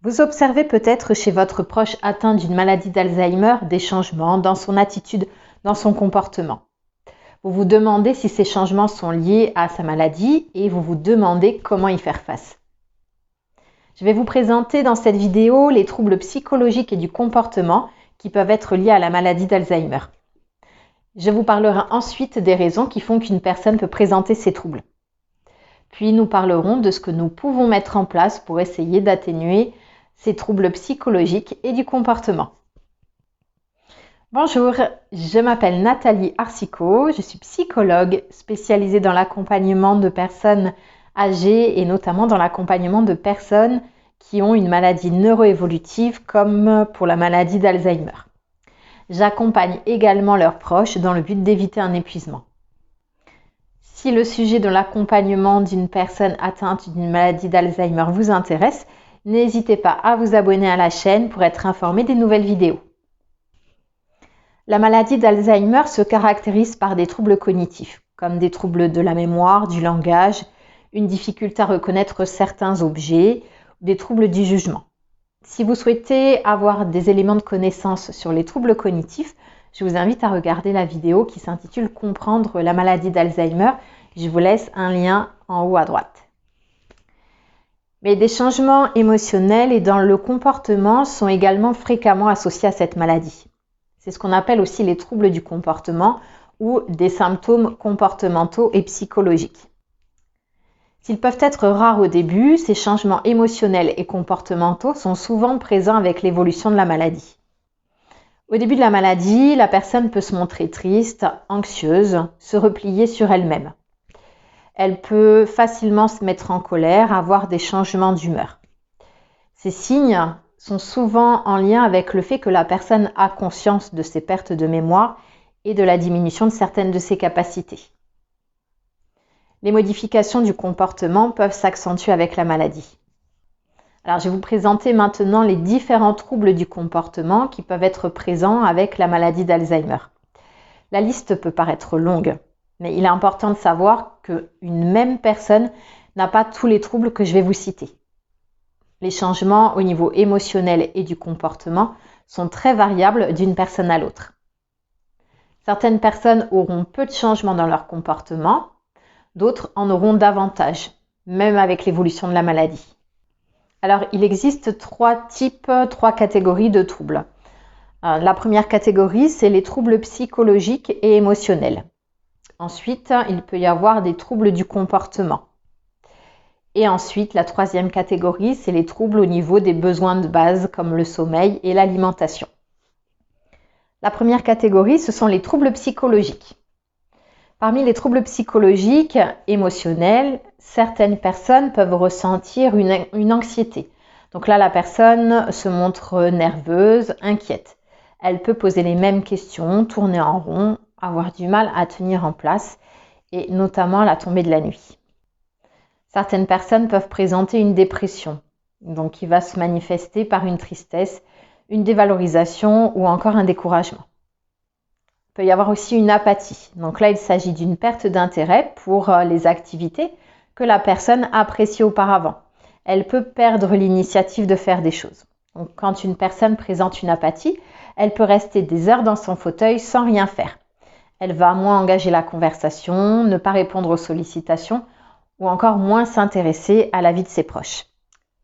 Vous observez peut-être chez votre proche atteint d'une maladie d'Alzheimer des changements dans son attitude, dans son comportement. Vous vous demandez si ces changements sont liés à sa maladie et vous vous demandez comment y faire face. Je vais vous présenter dans cette vidéo les troubles psychologiques et du comportement qui peuvent être liés à la maladie d'Alzheimer. Je vous parlerai ensuite des raisons qui font qu'une personne peut présenter ces troubles. Puis nous parlerons de ce que nous pouvons mettre en place pour essayer d'atténuer ces troubles psychologiques et du comportement. Bonjour, je m'appelle Nathalie Arcicot, je suis psychologue spécialisée dans l'accompagnement de personnes âgées et notamment dans l'accompagnement de personnes qui ont une maladie neuroévolutive comme pour la maladie d'Alzheimer. J'accompagne également leurs proches dans le but d'éviter un épuisement. Si le sujet de l'accompagnement d'une personne atteinte d'une maladie d'Alzheimer vous intéresse, n'hésitez pas à vous abonner à la chaîne pour être informé des nouvelles vidéos. La maladie d'Alzheimer se caractérise par des troubles cognitifs, comme des troubles de la mémoire, du langage, une difficulté à reconnaître certains objets, ou des troubles du jugement. Si vous souhaitez avoir des éléments de connaissance sur les troubles cognitifs, je vous invite à regarder la vidéo qui s'intitule « Comprendre la maladie d'Alzheimer ». Je vous laisse un lien en haut à droite. Mais des changements émotionnels et dans le comportement sont également fréquemment associés à cette maladie. C'est ce qu'on appelle aussi les troubles du comportement ou des symptômes comportementaux et psychologiques. S'ils peuvent être rares au début, ces changements émotionnels et comportementaux sont souvent présents avec l'évolution de la maladie. Au début de la maladie, la personne peut se montrer triste, anxieuse, se replier sur elle-même. Elle peut facilement se mettre en colère, avoir des changements d'humeur. Ces signes sont souvent en lien avec le fait que la personne a conscience de ses pertes de mémoire et de la diminution de certaines de ses capacités. Les modifications du comportement peuvent s'accentuer avec la maladie. Alors, je vais vous présenter maintenant les différents troubles du comportement qui peuvent être présents avec la maladie d'Alzheimer. La liste peut paraître longue, mais il est important de savoir qu'une même personne n'a pas tous les troubles que je vais vous citer. Les changements au niveau émotionnel et du comportement sont très variables d'une personne à l'autre. Certaines personnes auront peu de changements dans leur comportement, d'autres en auront davantage, même avec l'évolution de la maladie. Alors, il existe trois catégories de troubles. La première catégorie, c'est les troubles psychologiques et émotionnels. Ensuite, il peut y avoir des troubles du comportement. Et ensuite, la troisième catégorie, c'est les troubles au niveau des besoins de base comme le sommeil et l'alimentation. La première catégorie, ce sont les troubles psychologiques. Parmi les troubles psychologiques émotionnels, certaines personnes peuvent ressentir une anxiété. Donc là, la personne se montre nerveuse, inquiète. Elle peut poser les mêmes questions, tourner en rond, avoir du mal à tenir en place et notamment à la tombée de la nuit. Certaines personnes peuvent présenter une dépression, donc qui va se manifester par une tristesse, une dévalorisation ou encore un découragement. Il peut y avoir aussi une apathie. Donc là, il s'agit d'une perte d'intérêt pour les activités que la personne appréciait auparavant. Elle peut perdre l'initiative de faire des choses. Donc quand une personne présente une apathie, elle peut rester des heures dans son fauteuil sans rien faire. Elle va moins engager la conversation, ne pas répondre aux sollicitations ou encore moins s'intéresser à la vie de ses proches.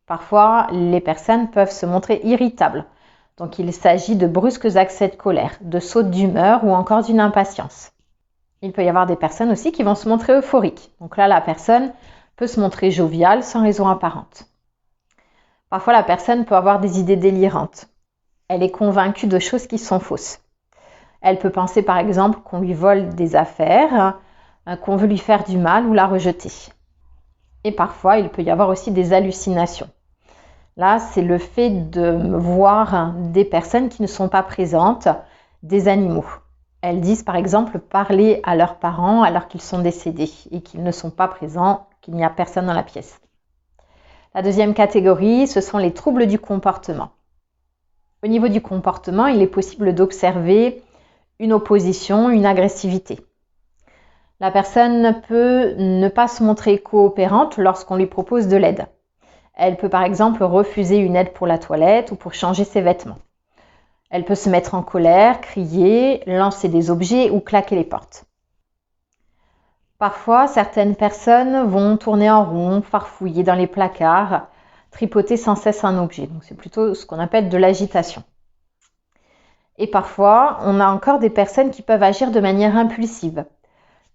Parfois, les personnes peuvent se montrer irritables. Donc, il s'agit de brusques accès de colère, de sautes d'humeur ou encore d'une impatience. Il peut y avoir des personnes aussi qui vont se montrer euphoriques. Donc là, la personne peut se montrer joviale sans raison apparente. Parfois, la personne peut avoir des idées délirantes. Elle est convaincue de choses qui sont fausses. Elle peut penser par exemple qu'on lui vole des affaires, qu'on veut lui faire du mal ou la rejeter. Et parfois, il peut y avoir aussi des hallucinations. Là, c'est le fait de voir des personnes qui ne sont pas présentes, des animaux. Elles disent par exemple parler à leurs parents alors qu'ils sont décédés et qu'ils ne sont pas présents, qu'il n'y a personne dans la pièce. La deuxième catégorie, ce sont les troubles du comportement. Au niveau du comportement, il est possible d'observer une opposition, une agressivité. La personne peut ne pas se montrer coopérante lorsqu'on lui propose de l'aide. Elle peut par exemple refuser une aide pour la toilette ou pour changer ses vêtements. Elle peut se mettre en colère, crier, lancer des objets ou claquer les portes. Parfois, certaines personnes vont tourner en rond, farfouiller dans les placards, tripoter sans cesse un objet. Donc c'est plutôt ce qu'on appelle de l'agitation. Et parfois, on a encore des personnes qui peuvent agir de manière impulsive.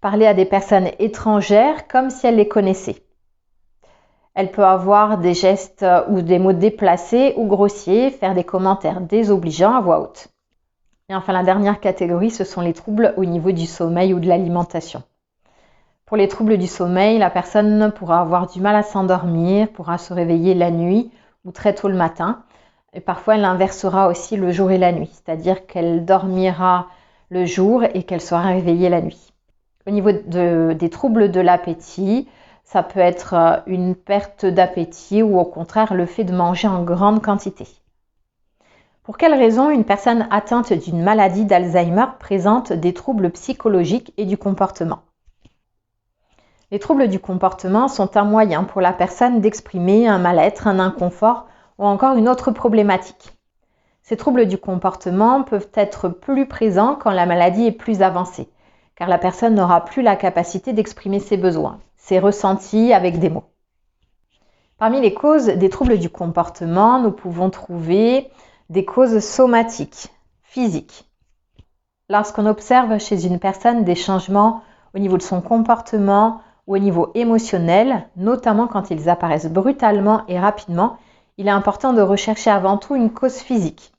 Parler à des personnes étrangères comme si elles les connaissaient. Elle peut avoir des gestes ou des mots déplacés ou grossiers, faire des commentaires désobligeants à voix haute. Et enfin, la dernière catégorie, ce sont les troubles au niveau du sommeil ou de l'alimentation. Pour les troubles du sommeil, la personne pourra avoir du mal à s'endormir, pourra se réveiller la nuit ou très tôt le matin. Et parfois, elle inversera aussi le jour et la nuit, c'est-à-dire qu'elle dormira le jour et qu'elle sera réveillée la nuit. Au niveau des troubles de l'appétit, ça peut être une perte d'appétit ou au contraire le fait de manger en grande quantité. Pour quelles raisons une personne atteinte d'une maladie d'Alzheimer présente des troubles psychologiques et du comportement? Les troubles du comportement sont un moyen pour la personne d'exprimer un mal-être, un inconfort ou encore une autre problématique. Ces troubles du comportement peuvent être plus présents quand la maladie est plus avancée, car la personne n'aura plus la capacité d'exprimer ses besoins, ses ressentis avec des mots. Parmi les causes des troubles du comportement, nous pouvons trouver des causes somatiques, physiques. Lorsqu'on observe chez une personne des changements au niveau de son comportement ou au niveau émotionnel, notamment quand ils apparaissent brutalement et rapidement, il est important de rechercher avant tout une cause physique.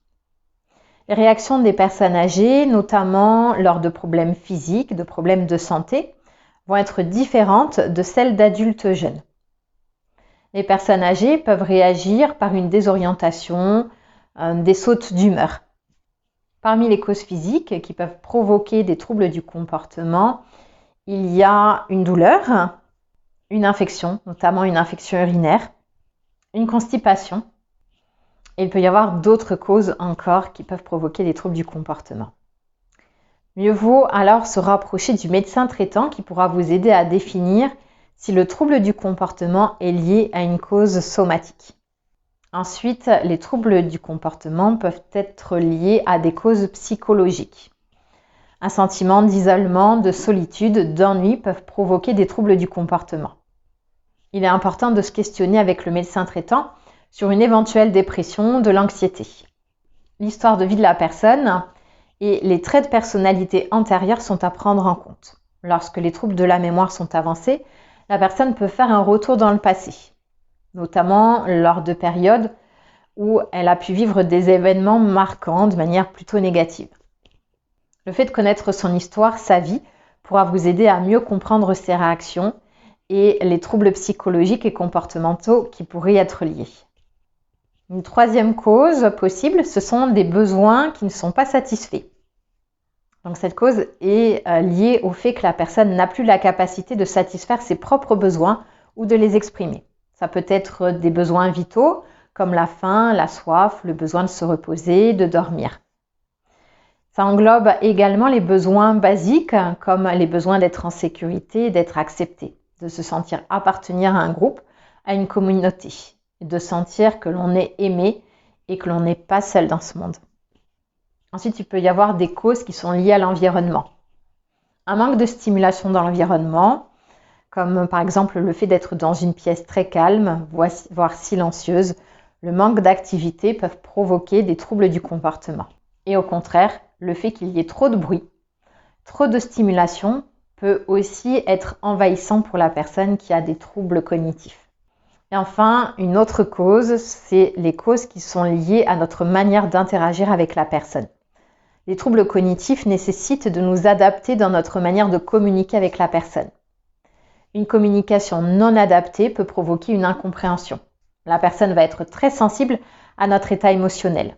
Les réactions des personnes âgées, notamment lors de problèmes physiques, de problèmes de santé, vont être différentes de celles d'adultes jeunes. Les personnes âgées peuvent réagir par une désorientation, des sautes d'humeur. Parmi les causes physiques qui peuvent provoquer des troubles du comportement, il y a une douleur, une infection, notamment une infection urinaire, une constipation. Et il peut y avoir d'autres causes encore qui peuvent provoquer des troubles du comportement. Mieux vaut alors se rapprocher du médecin traitant qui pourra vous aider à définir si le trouble du comportement est lié à une cause somatique. Ensuite, les troubles du comportement peuvent être liés à des causes psychologiques. Un sentiment d'isolement, de solitude, d'ennui peuvent provoquer des troubles du comportement. Il est important de se questionner avec le médecin traitant sur une éventuelle dépression, de l'anxiété. L'histoire de vie de la personne et les traits de personnalité antérieurs sont à prendre en compte. Lorsque les troubles de la mémoire sont avancés, la personne peut faire un retour dans le passé, notamment lors de périodes où elle a pu vivre des événements marquants de manière plutôt négative. Le fait de connaître son histoire, sa vie, pourra vous aider à mieux comprendre ses réactions et les troubles psychologiques et comportementaux qui pourraient y être liés. Une troisième cause possible, ce sont des besoins qui ne sont pas satisfaits. Donc cette cause est liée au fait que la personne n'a plus la capacité de satisfaire ses propres besoins ou de les exprimer. Ça peut être des besoins vitaux comme la faim, la soif, le besoin de se reposer, de dormir. Ça englobe également les besoins basiques comme les besoins d'être en sécurité, d'être accepté, de se sentir appartenir à un groupe, à une communauté, de sentir que l'on est aimé et que l'on n'est pas seul dans ce monde. Ensuite, il peut y avoir des causes qui sont liées à l'environnement. Un manque de stimulation dans l'environnement, comme par exemple le fait d'être dans une pièce très calme, voire silencieuse, le manque d'activité peuvent provoquer des troubles du comportement. Et au contraire, le fait qu'il y ait trop de bruit, trop de stimulation peut aussi être envahissant pour la personne qui a des troubles cognitifs. Et enfin, une autre cause, c'est les causes qui sont liées à notre manière d'interagir avec la personne. Les troubles cognitifs nécessitent de nous adapter dans notre manière de communiquer avec la personne. Une communication non adaptée peut provoquer une incompréhension. La personne va être très sensible à notre état émotionnel.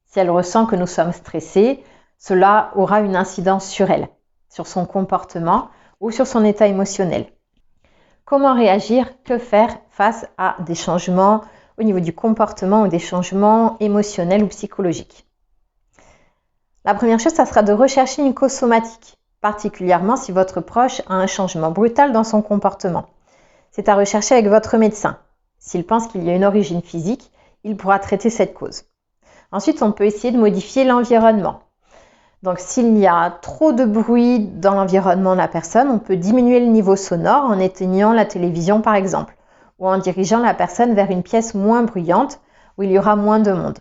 Si elle ressent que nous sommes stressés, cela aura une incidence sur elle, sur son comportement ou sur son état émotionnel. Comment réagir? Que faire face à des changements au niveau du comportement ou des changements émotionnels ou psychologiques? La première chose, ça sera de rechercher une cause somatique, particulièrement si votre proche a un changement brutal dans son comportement. C'est à rechercher avec votre médecin. S'il pense qu'il y a une origine physique, il pourra traiter cette cause. Ensuite, on peut essayer de modifier l'environnement. Donc, s'il y a trop de bruit dans l'environnement de la personne, on peut diminuer le niveau sonore en éteignant la télévision par exemple, ou en dirigeant la personne vers une pièce moins bruyante où il y aura moins de monde.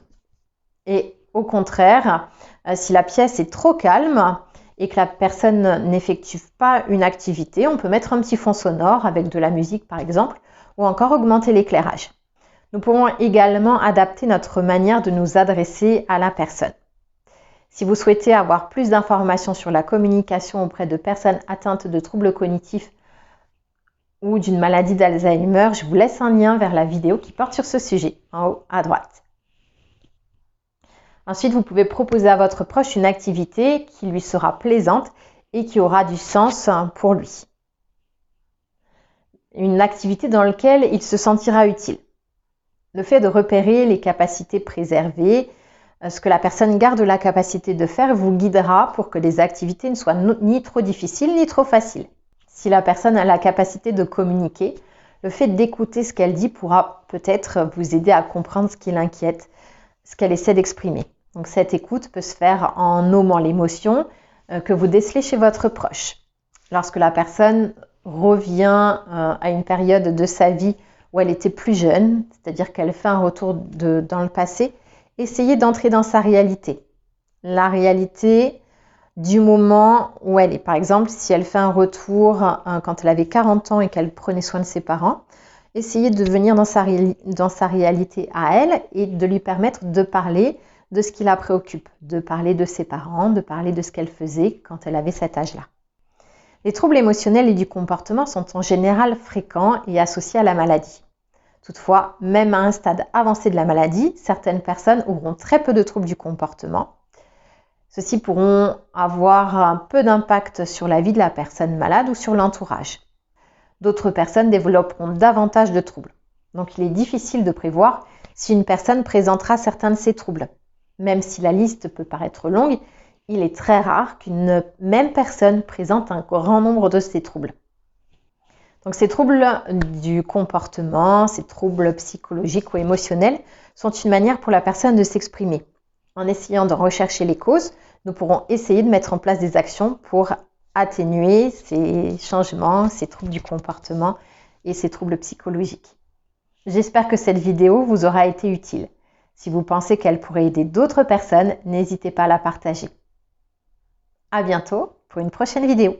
Et au contraire, si la pièce est trop calme et que la personne n'effectue pas une activité, on peut mettre un petit fond sonore avec de la musique par exemple, ou encore augmenter l'éclairage. Nous pourrons également adapter notre manière de nous adresser à la personne. Si vous souhaitez avoir plus d'informations sur la communication auprès de personnes atteintes de troubles cognitifs ou d'une maladie d'Alzheimer, je vous laisse un lien vers la vidéo qui porte sur ce sujet, en haut à droite. Ensuite, vous pouvez proposer à votre proche une activité qui lui sera plaisante et qui aura du sens pour lui. Une activité dans laquelle il se sentira utile. Le fait de repérer les capacités préservées, ce que la personne garde la capacité de faire vous guidera pour que les activités ne soient ni trop difficiles ni trop faciles. Si la personne a la capacité de communiquer, le fait d'écouter ce qu'elle dit pourra peut-être vous aider à comprendre ce qui l'inquiète, ce qu'elle essaie d'exprimer. Donc cette écoute peut se faire en nommant l'émotion que vous décelez chez votre proche. Lorsque la personne revient à une période de sa vie où elle était plus jeune, c'est-à-dire qu'elle fait un retour dans le passé, essayez d'entrer dans sa réalité. La réalité du moment où elle est. Par exemple, si elle fait un retour quand elle avait 40 ans et qu'elle prenait soin de ses parents, essayez de venir dans sa réalité à elle et de lui permettre de parler de ce qui la préoccupe, de parler de ses parents, de parler de ce qu'elle faisait quand elle avait cet âge-là. Les troubles émotionnels et du comportement sont en général fréquents et associés à la maladie. Toutefois, même à un stade avancé de la maladie, certaines personnes auront très peu de troubles du comportement. Ceux-ci pourront avoir un peu d'impact sur la vie de la personne malade ou sur l'entourage. D'autres personnes développeront davantage de troubles. Donc il est difficile de prévoir si une personne présentera certains de ces troubles. Même si la liste peut paraître longue, il est très rare qu'une même personne présente un grand nombre de ces troubles. Donc ces troubles du comportement, ces troubles psychologiques ou émotionnels sont une manière pour la personne de s'exprimer. En essayant de rechercher les causes, nous pourrons essayer de mettre en place des actions pour atténuer ces changements, ces troubles du comportement et ces troubles psychologiques. J'espère que cette vidéo vous aura été utile. Si vous pensez qu'elle pourrait aider d'autres personnes, n'hésitez pas à la partager. À bientôt pour une prochaine vidéo.